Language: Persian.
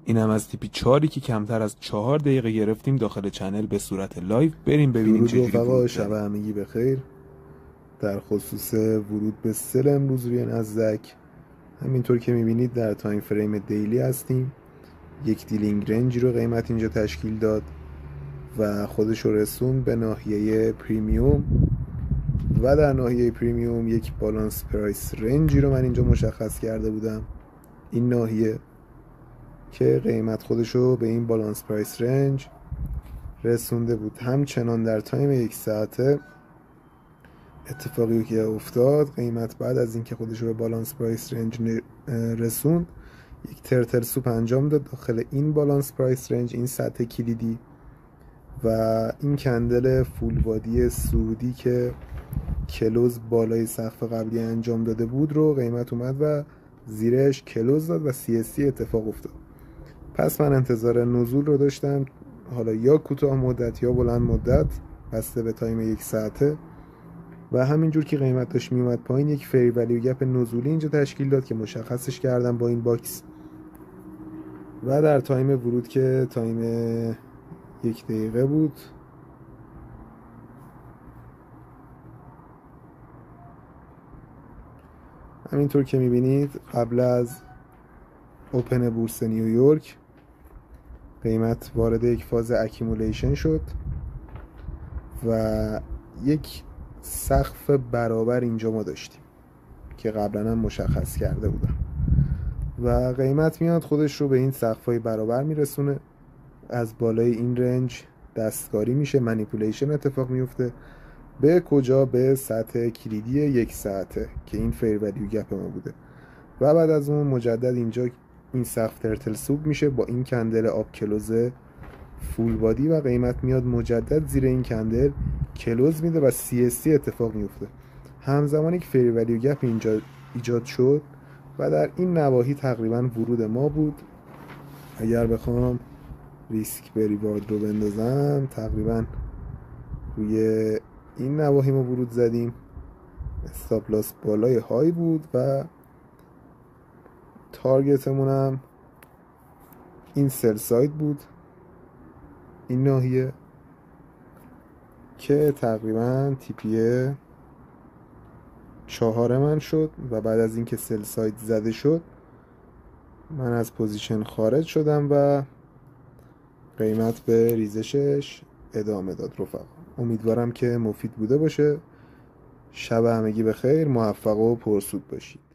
اینم از تیپی 4 که کمتر از 4 دقیقه گرفتیم داخل چنل به صورت لایو. بریم ببینیم چجوری رفقا، شب همگی بخیر. در خصوص ورود به سل امروز روی نزدک، همینطور که میبینید در تایم فریم دیلی هستیم. یک دیلینگ رنجی رو قیمت اینجا تشکیل داد و خودش رو رسون به ناحیه پریمیوم و در ناحیه پریمیوم یک بالانس پرایس رنجی رو من اینجا مشخص کرده بودم. این ناحیه که قیمت خودش رو به این بالانس پرایس رنج رسونده بود. همچنان در تایم یک ساعته اتفاقی که افتاد، قیمت بعد از اینکه خودش رو به بالانس پرایس رنج رسوند یک ترتل سوپ انجام داد داخل این بالانس پرایس رنج، این سطح کلیدی و این کندل فول بادی سعودی که کلوز بالای سقف قبلی انجام داده بود رو قیمت اومد و زیرش کلوز داد و CSC اتفاق افتاد. پس من انتظار نزول رو داشتم، حالا یا کوتاه مدت یا بلند مدت، بسته به تایم یک ساعته. و همینجور که قیمت داشت میومد پایین، یک فری ولیو گپ نزولی اینجا تشکیل داد که مشخصش کردم با این باکس. و در تایم ورود که تایم 1 دقیقه بود، همینطور که میبینید قبل از اوپن بورس نیویورک قیمت وارد یک فاز اکیمولیشن شد و یک سقف برابر اینجا ما داشتیم که قبلا هم مشخص کرده بودم و قیمت میاد خودش رو به این سقف‌های برابر میرسونه. از بالای این رنج دستکاری میشه، منیپولیشن اتفاق میفته. به کجا؟ به سطح کلیدی 1 ساعته که این فیر ولیو گپ ما بوده و بعد از اون مجدد اینجا این سقف ترتل سوب میشه با این کندل آب کلوز فول بادی و قیمت میاد مجدد زیر این کندل کلوز میده و CSC اتفاق میفته. همزمانی که فیر ولیو گپ اینجا ایجاد شد و در این نواحی تقریبا ورود ما بود. اگر بخوام ریسک به ریوارد رو بندازم، تقریبا روی این نواحی ما ورود زدیم. استاپ لاس بالای های بود و تارگتمون هم این سل ساید بود، این ناحیه که تقریبا تیپی 4 من شد و بعد از اینکه سل ساید زده شد من از پوزیشن خارج شدم و قیمت به ریزشش ادامه داد. رفقا امیدوارم که مفید بوده باشه. شب همگی بخیر، موفق و پرسود باشید.